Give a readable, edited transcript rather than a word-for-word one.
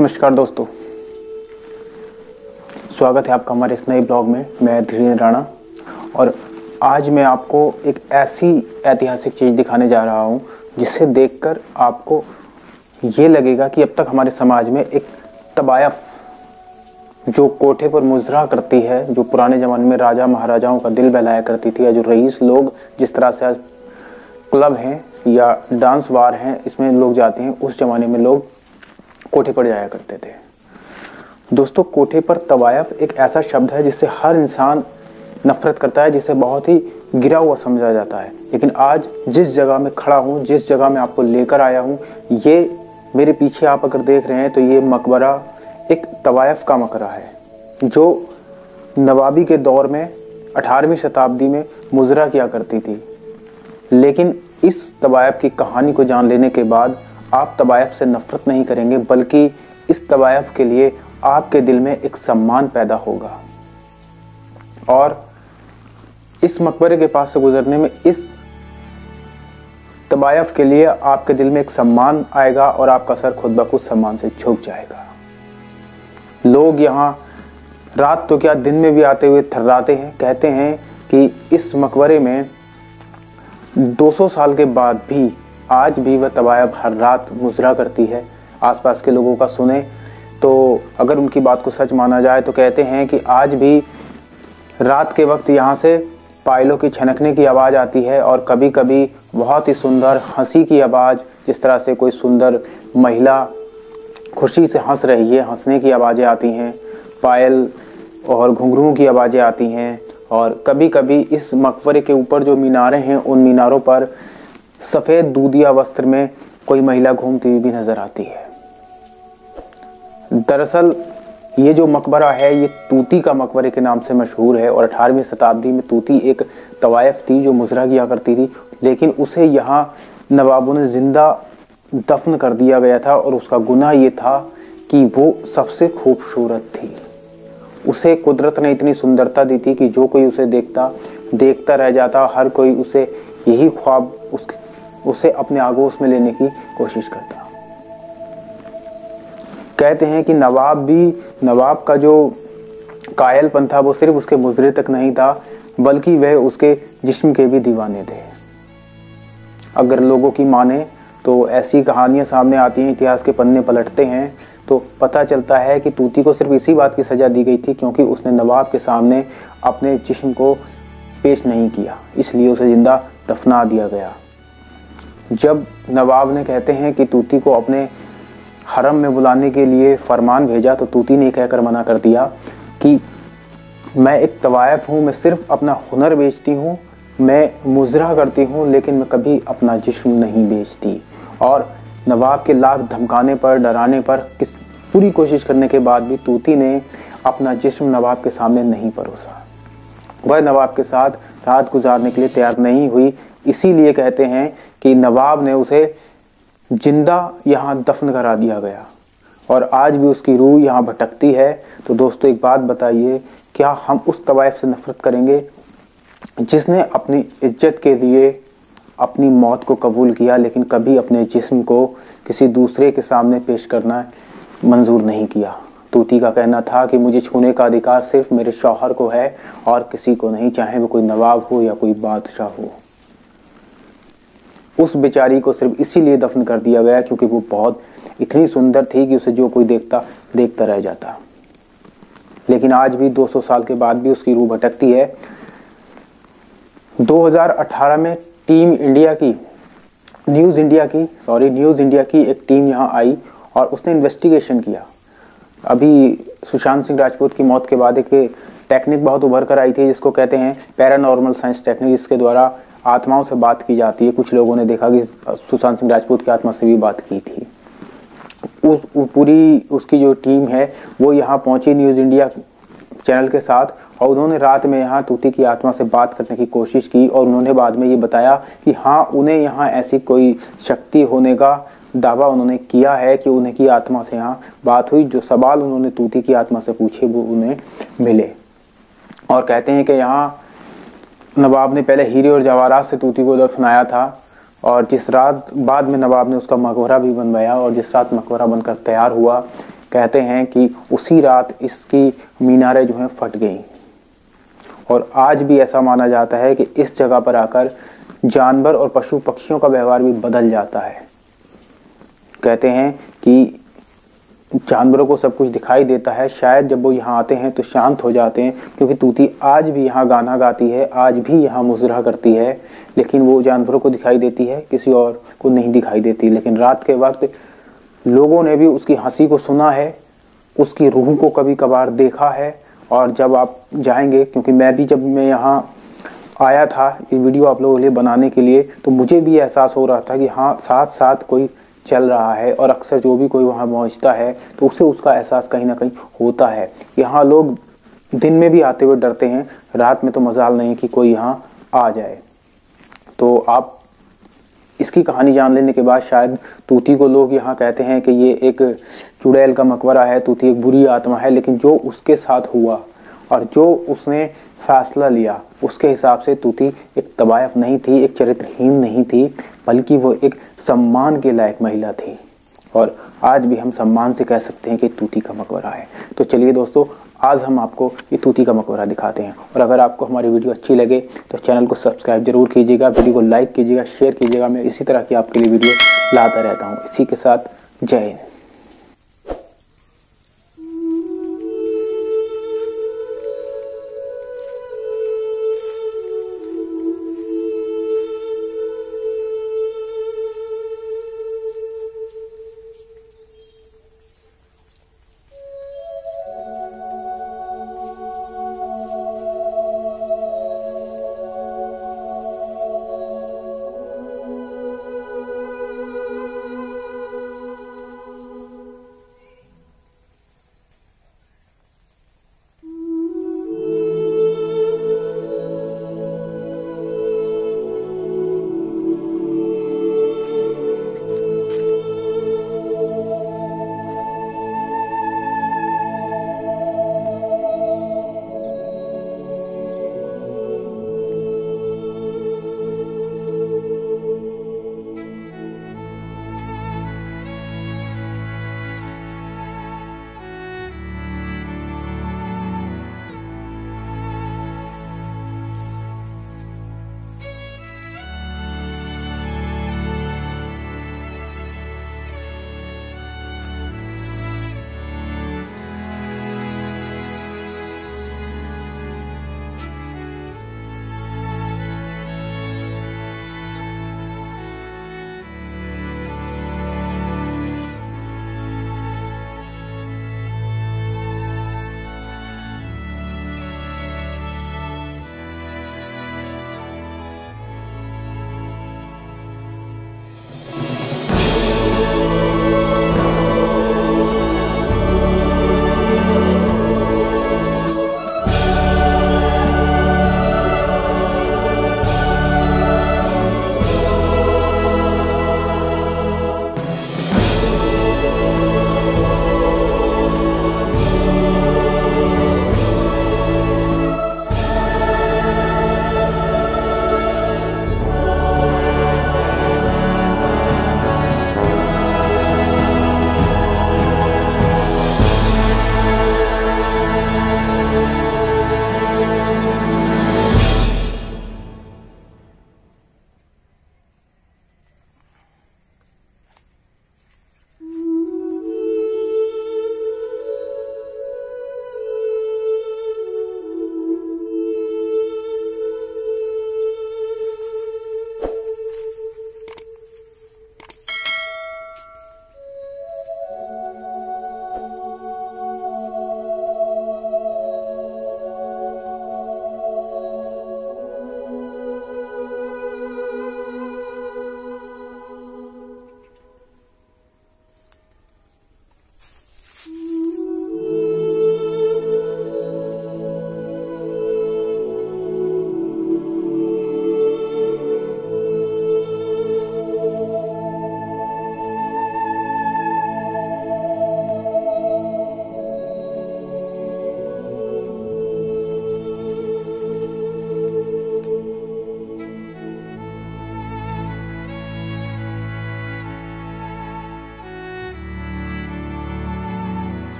नमस्कार दोस्तों, स्वागत है आपका हमारे इस नए ब्लॉग में। मैं धीरेन्द्र राणा और आज मैं आपको एक ऐसी ऐतिहासिक चीज़ दिखाने जा रहा हूं जिसे देखकर आपको ये लगेगा कि अब तक हमारे समाज में एक तबायफ जो कोठे पर मुजरा करती है, जो पुराने ज़माने में राजा महाराजाओं का दिल बहलाया करती थी, या जो रईस लोग जिस तरह से आज क्लब हैं या डांस बार हैं इसमें लोग जाते हैं, उस ज़माने में लोग कोठे पर जाया करते थे। दोस्तों, कोठे पर तवायफ एक ऐसा शब्द है जिससे हर इंसान नफरत करता है, जिसे बहुत ही गिरा हुआ समझा जाता है। लेकिन आज जिस जगह में खड़ा हूँ, जिस जगह में आपको लेकर आया हूँ, ये मेरे पीछे आप अगर देख रहे हैं तो ये मकबरा एक तवायफ का मकबरा है जो नवाबी के दौर में 18वीं शताब्दी में मुजरा किया करती थी। लेकिन इस तवायफ की कहानी को जान लेने के बाद आप तवायफ से नफरत नहीं करेंगे, बल्कि इस तवायफ के लिए आपके दिल में एक सम्मान पैदा होगा। और इस मकबरे के पास से गुजरने में इस तवायफ के लिए आपके दिल में एक सम्मान आएगा और आपका सर खुद ब खुद सम्मान से झुक जाएगा। लोग यहाँ रात तो क्या दिन में भी आते हुए थर्राते हैं। कहते हैं कि इस मकबरे में 200 साल के बाद भी आज भी वह तवायफ हर रात मुजरा करती है। आसपास के लोगों का सुने तो अगर उनकी बात को सच माना जाए तो कहते हैं कि आज भी रात के वक्त यहाँ से पायलों की छनकने की आवाज़ आती है और कभी कभी बहुत ही सुंदर हंसी की आवाज़, जिस तरह से कोई सुंदर महिला खुशी से हंस रही है, हंसने की आवाज़ें आती हैं, पायल और घुंघरूओं की आवाज़ें आती हैं। और कभी कभी इस मकबरे के ऊपर जो मीनारें हैं, उन मीनारों पर सफ़ेद दूधिया वस्त्र में कोई महिला घूमती हुई भी नज़र आती है। दरअसल ये जो मकबरा है ये तूती का मकबरे के नाम से मशहूर है और 18वीं शताब्दी में तूती एक तवायफ थी जो मुजरा किया करती थी, लेकिन उसे यहाँ नवाबों ने ज़िंदा दफन कर दिया गया था। और उसका गुनाह ये था कि वो सबसे खूबसूरत थी। उसे कुदरत ने इतनी सुंदरता दी थी कि जो कोई उसे देखता रह जाता। हर कोई उसे यही ख्वाब उसे अपने आगोश में लेने की कोशिश करता। कहते हैं कि नवाब का जो कायलपन था वो सिर्फ उसके मुजरे तक नहीं था, बल्कि वह उसके जिस्म के भी दीवाने थे। अगर लोगों की माने तो ऐसी कहानियां सामने आती हैं, इतिहास के पन्ने पलटते हैं तो पता चलता है कि तूती को सिर्फ इसी बात की सज़ा दी गई थी क्योंकि उसने नवाब के सामने अपने जिस्म को पेश नहीं किया, इसलिए उसे जिंदा दफना दिया गया। जब नवाब ने कहते हैं कि तूती को अपने हरम में बुलाने के लिए फरमान भेजा तो तूती ने कहकर मना कर दिया कि मैं एक तवायफ हूँ, मैं सिर्फ अपना हुनर बेचती हूँ, मैं मुजरा करती हूँ, लेकिन मैं कभी अपना जिस्म नहीं बेचती। और नवाब के लाख धमकाने पर, डराने पर, पूरी कोशिश करने के बाद भी तूती ने अपना जिस्म नवाब के सामने नहीं परोसा। वह नवाब के साथ रात गुजारने के लिए तैयार नहीं हुई। इसीलिए कहते हैं कि नवाब ने उसे जिंदा यहाँ दफन करा दिया गया और आज भी उसकी रूह यहाँ भटकती है। तो दोस्तों, एक बात बताइए, क्या हम उस तवायफ से नफरत करेंगे जिसने अपनी इज्जत के लिए अपनी मौत को कबूल किया, लेकिन कभी अपने जिस्म को किसी दूसरे के सामने पेश करना मंजूर नहीं किया? तूती का कहना था कि मुझे छूने का अधिकार सिर्फ मेरे शौहर को है और किसी को नहीं, चाहे वो कोई नवाब हो या कोई बादशाह हो। उस बेचारी को सिर्फ इसीलिए दफन कर दिया गया क्योंकि वो बहुत इतनी सुंदर थी कि उसे जो कोई देखता रह जाता। लेकिन आज भी 200 साल के बाद भी उसकी रूह भटकती है। 2018 में न्यूज़ इंडिया की एक टीम यहाँ आई और उसने इन्वेस्टिगेशन किया। अभी सुशांत सिंह राजपूत की मौत के बाद एक टेक्निक बहुत उभर कर आई थी जिसको कहते हैं पैरानॉर्मल साइंस टेक्निक, जिसके द्वारा आत्माओं से बात की जाती है। कुछ लोगों ने देखा कि सुशांत सिंह राजपूत की आत्मा से भी बात की थी। पूरी उसकी जो टीम है वो यहाँ पहुंची न्यूज़ इंडिया चैनल के साथ और उन्होंने रात में यहाँ तूती की आत्मा से बात करने की कोशिश की और उन्होंने बाद में ये बताया कि हाँ, उन्हें यहाँ ऐसी कोई शक्ति होने का दावा उन्होंने किया है कि उन्हें की आत्मा से यहाँ बात हुई। जो सवाल उन्होंने तूती की आत्मा से पूछे वो उन्हें मिले। और कहते हैं कि यहाँ नवाब ने पहले हीरे और जवाहरात से तूती को दफनाया था और जिस रात बाद में नवाब ने उसका मकबरा भी बनवाया और जिस रात मकबरा बनकर तैयार हुआ, कहते हैं कि उसी रात इसकी मीनारें जो हैं फट गई। और आज भी ऐसा माना जाता है कि इस जगह पर आकर जानवर और पशु पक्षियों का व्यवहार भी बदल जाता है। कहते हैं कि जानवरों को सब कुछ दिखाई देता है, शायद जब वो यहाँ आते हैं तो शांत हो जाते हैं, क्योंकि तूती आज भी यहाँ गाना गाती है, आज भी यहाँ मुजरा करती है, लेकिन वो जानवरों को दिखाई देती है, किसी और को नहीं दिखाई देती। लेकिन रात के वक्त लोगों ने भी उसकी हंसी को सुना है, उसकी रूह को कभी कभार देखा है। और जब आप जाएंगे, क्योंकि मैं भी जब मैं यहाँ आया था ये वीडियो आप लोगों के लिए बनाने के लिए, तो मुझे भी एहसास हो रहा था कि हाँ साथ साथ कोई चल रहा है। और अक्सर जो भी कोई वहाँ पहुँचता है तो उसे उसका एहसास कहीं ना कहीं होता है। यहाँ लोग दिन में भी आते हुए डरते हैं, रात में तो मजाल नहीं कि कोई यहाँ आ जाए। तो आप इसकी कहानी जान लेने के बाद शायद तूती को लोग यहाँ कहते हैं कि ये एक चुड़ैल का मकबरा है, तूती एक बुरी आत्मा है। लेकिन जो उसके साथ हुआ और जो उसने फैसला लिया, उसके हिसाब से तूती एक तवायफ नहीं थी, एक चरित्रहीन नहीं थी, बल्कि वो एक सम्मान के लायक महिला थी। और आज भी हम सम्मान से कह सकते हैं कि तूती का मकबरा है। तो चलिए दोस्तों, आज हम आपको ये तूती का मकबरा दिखाते हैं। और अगर आपको हमारी वीडियो अच्छी लगे तो चैनल को सब्सक्राइब जरूर कीजिएगा, वीडियो को लाइक कीजिएगा, शेयर कीजिएगा। मैं इसी तरह की आपके लिए वीडियो लाता रहता हूँ। इसी के साथ जय हिंद।